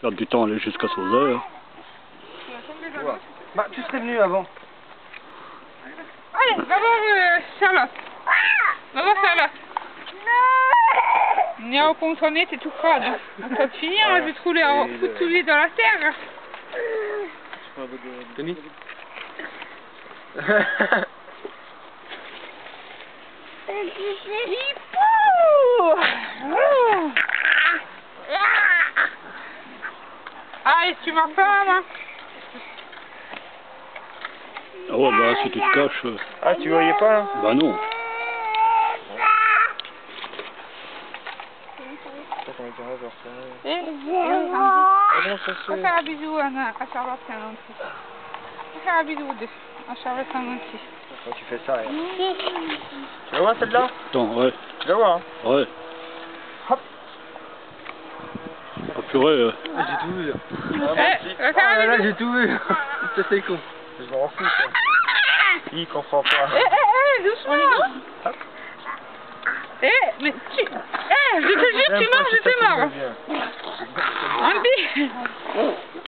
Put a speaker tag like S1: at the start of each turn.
S1: Perdre du temps, aller jusqu'à 16 heures.
S2: Bah, tu serais venu avant.
S3: Allez, d'abord Charlotte. D'abord Charlotte. Niao contourné, t'es tout crade. On peut finir, je vais te rouler, foutre tous les dans la terre.
S2: Denis.
S3: Allez, tu m'as pas, maman.
S1: Ah ouais, bah si tu te caches...
S2: Ah, tu voyais pas là?
S1: Bah non.
S3: On va faire un bisou à Charlotte, c'est un petit. On va faire un bisou à Charlotte, c'est un petit.
S2: Quand tu fais ça, tu la vois celle-là?
S1: Attends, ouais.
S2: Tu la vois, hein?
S1: Ouais.
S2: Hop.
S1: Oh purée.
S2: Ah, j'ai tout vu là.
S3: Ah
S2: là, j'ai tout vu. Ça c'est con. Je m'en fous ça. Il comprend pas.
S3: Doucement. Mais tu... je te jure, tu marches, je te mords. Andy.